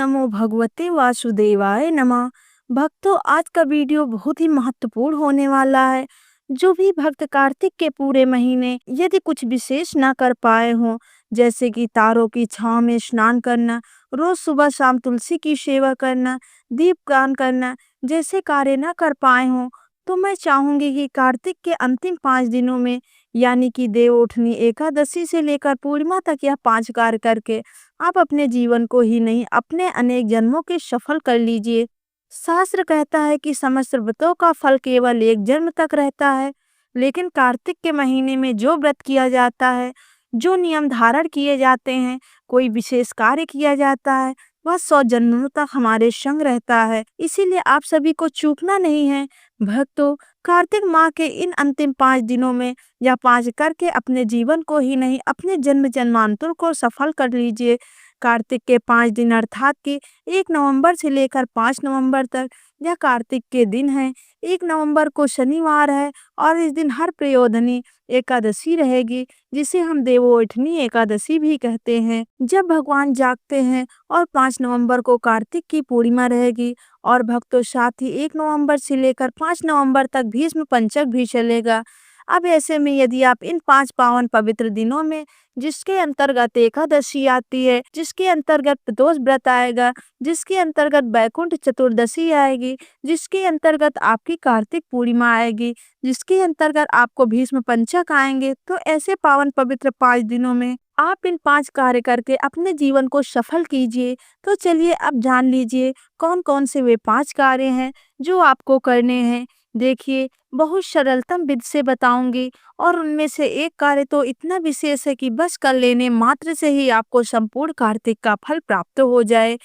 नमो भगवते वासुदेवाय नमः। भक्तों, आज का वीडियो बहुत ही महत्वपूर्ण होने वाला है। जो भी भक्त कार्तिक के पूरे महीने यदि कुछ विशेष ना कर पाए हों, जैसे कि तारों की छांव में स्नान करना, रोज सुबह शाम तुलसी की सेवा करना, दीपदान करना जैसे कार्य ना कर पाए हों, तो मैं चाहूंगी कि कार्तिक के अंतिम 5 दिनों में यानी कि देवउठनी एकादशी से लेकर पूर्णिमा तक यह 5 कार्य करके आप अपने जीवन को ही नहीं अपने अनेक जन्मों के सफल कर लीजिए। शास्त्र कहता है कि समस्त व्रतों का फल केवल एक जन्म तक रहता है, लेकिन कार्तिक के महीने में जो व्रत किया जाता है, जो नियम धारण किए जाते हैं, कोई विशेष कार्य किया जाता है, वह 100 जन्मों तक हमारे संग रहता है। इसीलिए आप सभी को चूकना नहीं है। भक्तों, कार्तिक माह के इन अंतिम 5 दिनों में या 5 करके अपने जीवन को ही नहीं अपने जन्म जन्मांतर को सफल कर लीजिए। कार्तिक के 5 दिन अर्थात कि 1 नवंबर से लेकर 5 नवंबर तक यह कार्तिक के दिन है। 1 नवंबर को शनिवार है और इस दिन हर प्रयोधनी एकादशी रहेगी, जिसे हम देवोठनी एकादशी भी कहते हैं। जब भगवान जागते हैं और 5 नवंबर को कार्तिक की पूर्णिमा रहेगी और भक्तों साथ ही 1 नवंबर से लेकर 5 नवंबर तक भीष्म पंचक भी चलेगा। अब ऐसे में यदि आप इन 5 पावन पवित्र दिनों में जिसके अंतर्गत एकादशी आती है, जिसके अंतर्गत प्रदोष व्रत आएगा, जिसके अंतर्गत बैकुंठ चतुर्दशी आएगी, जिसके अंतर्गत आपकी कार्तिक पूर्णिमा आएगी, जिसके अंतर्गत आपको भीष्म पंचक आएंगे, तो ऐसे पावन पवित्र 5 दिनों में आप इन 5 कार्य करके अपने जीवन को सफल कीजिए। तो चलिए अब जान लीजिए कौन कौन से वे 5 कार्य हैं जो आपको करने हैं। देखिए, बहुत सरलतम विधि से बताऊंगी और उनमें से एक कार्य तो इतना विशेष है कि बस कर लेने मात्र से ही आपको संपूर्ण कार्तिक का फल प्राप्त हो जाए।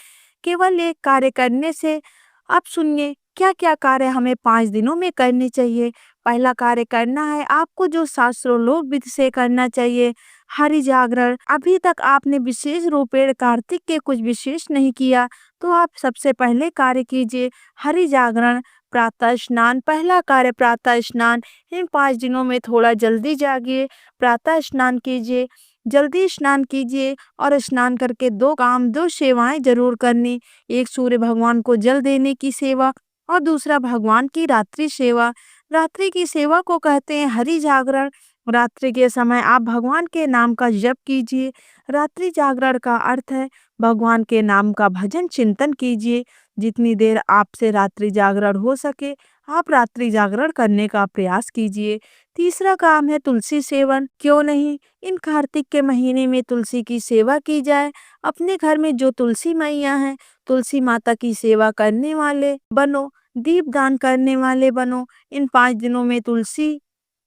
केवल एक कार्य करने से आप सुनिए क्या क्या कार्य हमें 5 दिनों में करने चाहिए। पहला कार्य करना है आपको जो शास्त्रों लोक विधि से करना चाहिए, हरि जागरण। अभी तक आपने विशेष रूपेण कार्तिक के कुछ विशेष नहीं किया, तो आप सबसे पहले कार्य कीजिए हरि जागरण। प्रातः स्नान, पहला कार्य प्रातः स्नान। इन 5 दिनों में थोड़ा जल्दी जागिए, प्रातः स्नान कीजिए, जल्दी स्नान कीजिए और स्नान करके 2 काम 2 सेवाएं जरूर करनी। एक सूर्य भगवान को जल देने की सेवा और दूसरा भगवान की रात्रि सेवा। रात्रि की सेवा को कहते हैं हरि जागरण। रात्रि के समय आप भगवान के नाम का जप कीजिए। रात्रि जागरण का अर्थ है भगवान के नाम का भजन चिंतन कीजिए। जितनी देर आपसे रात्रि जागरण हो सके आप रात्रि जागरण करने का प्रयास कीजिए। तीसरा काम है तुलसी सेवन। क्यों नहीं, इन कार्तिक के महीने में तुलसी की सेवा की जाए। अपने घर में जो तुलसी मैया हैं, तुलसी माता की सेवा करने वाले बनो, दीपदान करने वाले बनो। इन 5 दिनों में तुलसी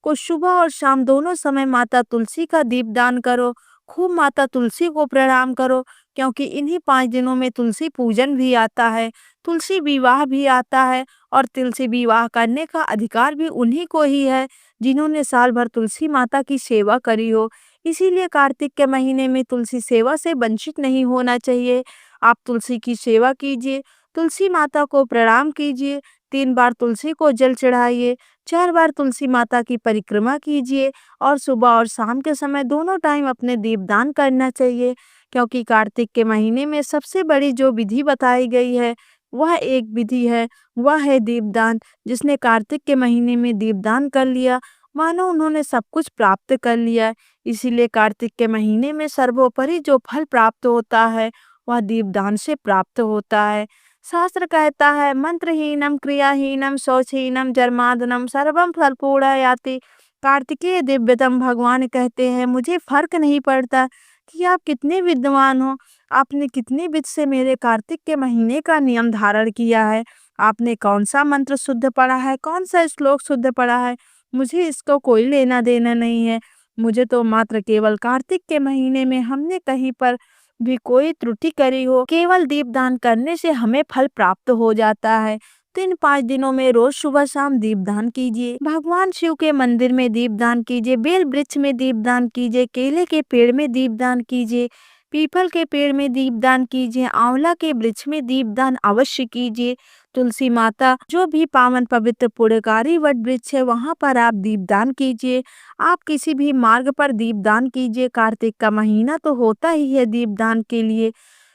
को सुबह और शाम दोनों समय माता तुलसी का दीपदान करो। खूब माता तुलसी को प्रणाम करो, क्योंकि इन्हीं 5 दिनों में तुलसी पूजन भी आता है, तुलसी विवाह भी आता है और तुलसी विवाह करने का अधिकार भी उन्हीं को ही है जिन्होंने साल भर तुलसी माता की सेवा करी हो। इसीलिए कार्तिक के महीने में तुलसी सेवा से वंचित नहीं होना चाहिए। आप तुलसी की सेवा कीजिए, तुलसी माता को प्रणाम कीजिए, 3 बार तुलसी को जल चढ़ाइए, 4 बार तुलसी माता की परिक्रमा कीजिए और सुबह और शाम के समय दोनों टाइम अपने दीपदान करना चाहिए। क्योंकि कार्तिक के महीने में सबसे बड़ी जो विधि बताई गई है वह एक विधि है, वह है दीपदान। जिसने कार्तिक के महीने में दीपदान कर लिया मानो उन्होंने सब कुछ प्राप्त कर लिया। इसीलिए कार्तिक के महीने में सर्वोपरि जो फल प्राप्त होता है वह दीपदान से प्राप्त होता है। शास्त्र कहता है मंत्रहीनम क्रियाहीनम शौचहीनम जन्मादनम सर्वम फलपूर्णायाति। कार्तिकेय दिव्यतम भगवान कहते हैं मुझे फर्क नहीं पड़ता कि आप कितने विद्वान हो, आपने कितने विध से मेरे कार्तिक के महीने का नियम धारण किया है, आपने कौन सा मंत्र शुद्ध पढ़ा है, कौन सा श्लोक शुद्ध पढ़ा है, मुझे इसको कोई लेना देना नहीं है। मुझे तो मात्र केवल कार्तिक के महीने में हमने कहीं पर भी कोई त्रुटि करी हो, केवल दीपदान करने से हमें फल प्राप्त हो जाता है। तो इन 5 दिनों में रोज सुबह शाम दीपदान कीजिए, भगवान शिव के मंदिर में दीपदान कीजिए, बेल वृक्ष में दीपदान कीजिए, केले के पेड़ में दीपदान कीजिए, पीपल के पेड़ में दीपदान कीजिए, आंवला के वृक्ष में दीपदान अवश्य कीजिए। तुलसी माता जो भी पावन पवित्र पुण्यकारी वट वृक्ष है वहां पर आप दीपदान कीजिए। आप किसी भी मार्ग पर दीपदान कीजिए। कार्तिक का महीना तो होता ही है दीपदान के लिए।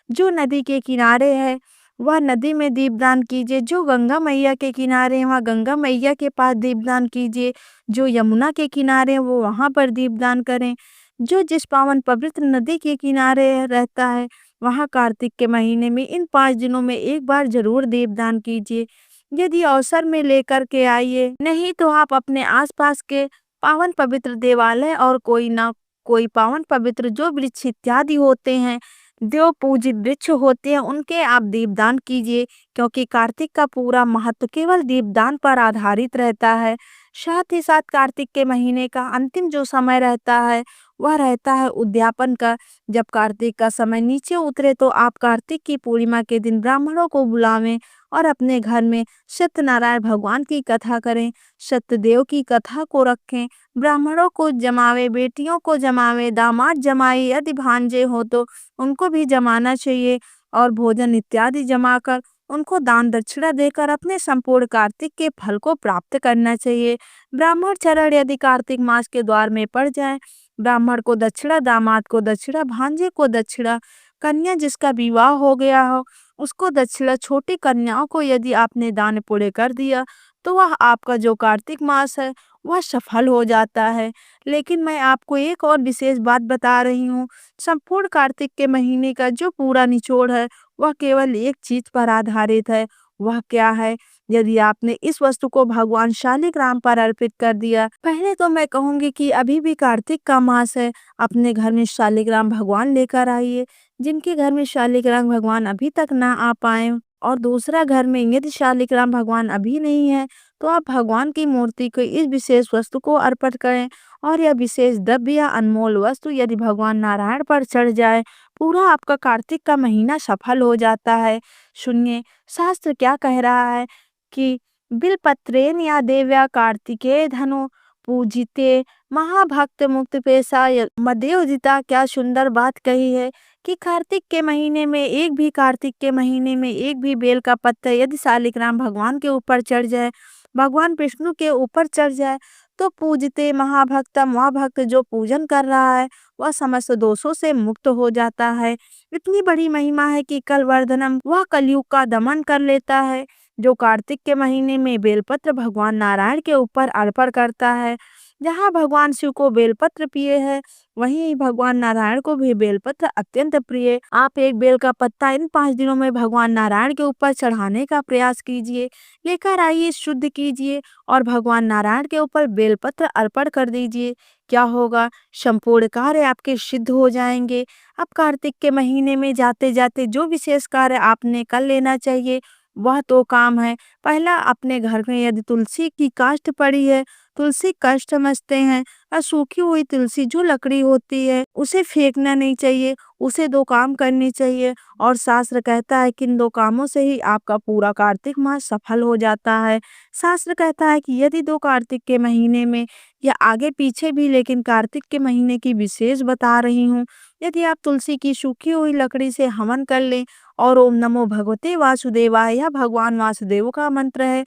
जो नदी के किनारे है वह नदी में दीपदान कीजिए, जो गंगा मैया के किनारे हैं वहाँ गंगा मैया के पास दीपदान कीजिए, जो यमुना के किनारे हैं वो वहाँ पर दीपदान करें। जो जिस पावन पवित्र नदी के किनारे रहता है वहाँ कार्तिक के महीने में इन 5 दिनों में एक बार ज़रूर दीपदान कीजिए। यदि अवसर में लेकर के आइए, नहीं तो आप अपने आस-पास के पावन पवित्र देवालय और कोई ना कोई पावन पवित्र जो वृक्ष इत्यादि होते हैं, जो पूजित वृक्ष होते हैं, उनके आप दीपदान कीजिए, क्योंकि कार्तिक का पूरा महत्व केवल दीपदान पर आधारित रहता है। साथ ही साथ कार्तिक के महीने का अंतिम जो समय रहता है, वह रहता है उद्यापन का। जब कार्तिक का समय नीचे उतरे तो आप कार्तिक की पूर्णिमा के दिन ब्राह्मणों को बुलावें और अपने घर में सत्यनारायण भगवान की कथा करें, सत्यदेव की कथा को रखें, ब्राह्मणों को जमावे, बेटियों को जमावे, दामाद जमाए, यदि भांजे हो तो उनको भी जमाना चाहिए और भोजन इत्यादि जमाकर उनको दान दक्षिणा देकर अपने संपूर्ण कार्तिक के फल को प्राप्त करना चाहिए। ब्राह्मण चरण यदि कार्तिक मास के द्वार में पड़ जाए, ब्राह्मण को दक्षिणा, दामाद को दक्षिणा, भांजे को दक्षिणा, कन्या जिसका विवाह हो गया हो उसको दक्षिणा, छोटी कन्याओं को यदि आपने दान पुण्य कर दिया तो वह आपका जो कार्तिक मास है वह सफल हो जाता है। लेकिन मैं आपको एक और विशेष बात बता रही हूँ, संपूर्ण कार्तिक के महीने का जो पूरा निचोड़ है वह केवल एक चीज पर आधारित है। वह क्या है? यदि आपने इस वस्तु को भगवान शालिग्राम पर अर्पित कर दिया, पहले तो मैं कहूँगी कि अभी भी कार्तिक का मास है, अपने घर में शालिग्राम भगवान लेकर आइए। जिनके घर में शालिग्राम भगवान अभी तक ना आ पाए और दूसरा घर में यदि शालिग्राम भगवान अभी नहीं है, तो आप भगवान की मूर्ति को इस विशेष वस्तु को अर्पित करें और यह विशेष द्रव्य या अनमोल वस्तु यदि भगवान नारायण पर चढ़ जाए, पूरा आपका कार्तिक का महीना सफल हो जाता है। सुनिए, शास्त्र क्या कह रहा है कि बिलपत्रेन या देव्या कार्तिकेय धनु पूजिते महाभक्त मुक्त पेशा मदेवजिता। क्या सुंदर बात कही है कि कार्तिक के महीने में एक भी बेल का पत्ता यदि शालिग्राम भगवान के ऊपर चढ़ जाए, भगवान विष्णु के ऊपर चढ़ जाए, तो पूजते महाभक्तम, वह भक्त जो पूजन कर रहा है वह समस्त दोषों से मुक्त हो जाता है। इतनी बड़ी महिमा है कि कलवर्धनम, वह कलयुग का दमन कर लेता है। जो कार्तिक के महीने में बेलपत्र भगवान नारायण के ऊपर अर्पण करता है, जहाँ भगवान शिव को बेलपत्र प्रिय है वहीं भगवान नारायण को भी बेलपत्र अत्यंत प्रिय। आप एक बेल का पत्ता इन 5 दिनों में भगवान नारायण के ऊपर चढ़ाने का प्रयास कीजिए, लेकर आइए, शुद्ध कीजिए और भगवान नारायण के ऊपर बेलपत्र अर्पण कर दीजिए। क्या होगा? संपूर्ण कार्य आपके सिद्ध हो जाएंगे। अब कार्तिक के महीने में जाते जाते जो विशेष कार्य आपने कर लेना चाहिए वह तो काम है। पहला, अपने घर में यदि तुलसी की काष्ठ पड़ी है, तुलसी काष्ठ समझते हैं, और सूखी हुई तुलसी जो लकड़ी होती है उसे फेंकना नहीं चाहिए, उसे 2 काम करनी चाहिए। और शास्त्र कहता है कि इन 2 कामों से ही आपका पूरा कार्तिक मास सफल हो जाता है। शास्त्र कहता है कि यदि 2 कार्तिक के महीने में या आगे पीछे भी, लेकिन कार्तिक के महीने की विशेष बता रही हूँ, यदि आप तुलसी की सूखी हुई लकड़ी से हवन कर लें और ओम नमो भगवते वासुदेवाय या भगवान वासुदेव का मंत्र है,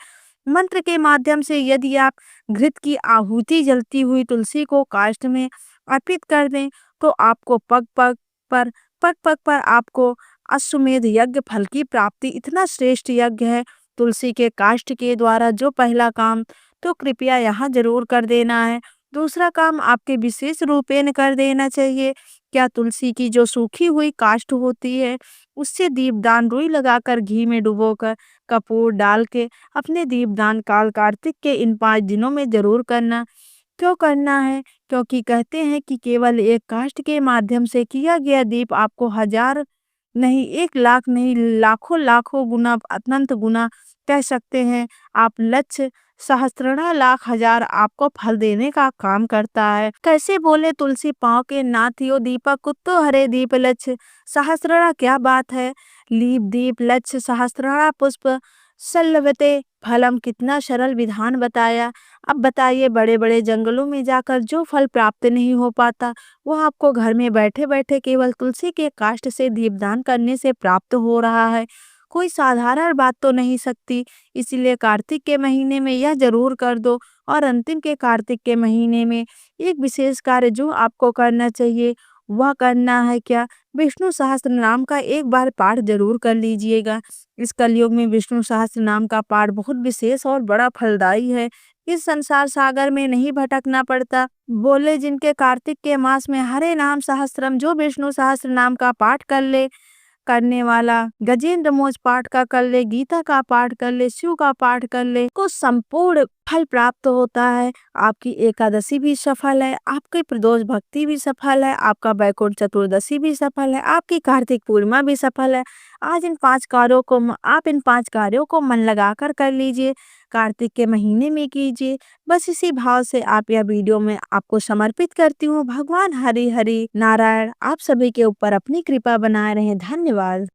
मंत्र के माध्यम से यदि आप घृत की आहुति जलती हुई तुलसी को काष्ठ में अर्पित कर दें, तो आपको पग पग पर आपको अश्वमेध यज्ञ फल की प्राप्ति। इतना श्रेष्ठ यज्ञ है तुलसी के काष्ठ के द्वारा। जो पहला काम तो कृपया यहाँ जरूर कर देना है। दूसरा काम आपके विशेष रूपेण कर देना चाहिए। क्या तुलसी की जो सूखी हुई काष्ठ होती है उससे दीपदान, रुई लगाकर घी में डुबोकर कपूर डाल के अपने दीपदान काल कार्तिक के इन 5 दिनों में जरूर करना। क्यों करना है? क्योंकि कहते हैं कि केवल एक काष्ठ के माध्यम से किया गया दीप आपको 1000 नहीं, 1 लाख नहीं, लाखों लाखों गुना, अनंत गुना कह सकते हैं आप लक्ष्य सहस्त्रना लाख हजार आपको फल देने का काम करता है। कैसे बोले तुलसी पाँव के नाथियो दीपक कुत्तो हरे दीप लक्ष्य सहस्त्रना। क्या बात है! लीप दीप लक्ष्य सहस्त्रना पुष्प सल्लवते फलम। कितना सरल विधान बताया। अब बताइए, बड़े बड़े जंगलों में जाकर जो फल प्राप्त नहीं हो पाता वो आपको घर में बैठे बैठे केवल तुलसी के काष्ठ से दीपदान करने से प्राप्त हो रहा है। कोई साधारण बात तो नहीं सकती। इसीलिए कार्तिक के महीने में यह जरूर कर दो। और अंतिम के कार्तिक के महीने में एक विशेष कार्य जो आपको करना चाहिए वह करना है क्या? विष्णु सहस्त्र नाम का एक बार पाठ जरूर कर लीजिएगा। इस कलयुग में विष्णु सहस्त्र नाम का पाठ बहुत विशेष और बड़ा फलदायी है। इस संसार सागर में नहीं भटकना पड़ता। बोले जिनके कार्तिक के मास में हरे नाम सहस्त्रम, जो विष्णु सहस्त्र नाम का पाठ कर ले, करने वाला गजेंद्र मोक्ष पाठ का कर ले, गीता का पाठ कर ले, शिव का पाठ कर ले, को संपूर्ण फल प्राप्त होता है। आपकी एकादशी भी सफल है, आपकी प्रदोष भक्ति भी सफल है, आपका वैकुंठ चतुर्दशी भी सफल है, आपकी कार्तिक पूर्णिमा भी सफल है। आज आप इन 5 कार्यों को मन लगाकर कर लीजिए। कार्तिक के महीने में कीजिए। बस इसी भाव से आप यह वीडियो में आपको समर्पित करती हूँ। भगवान हरि हरि नारायण आप सभी के ऊपर अपनी कृपा बनाए रहे। धन्यवाद।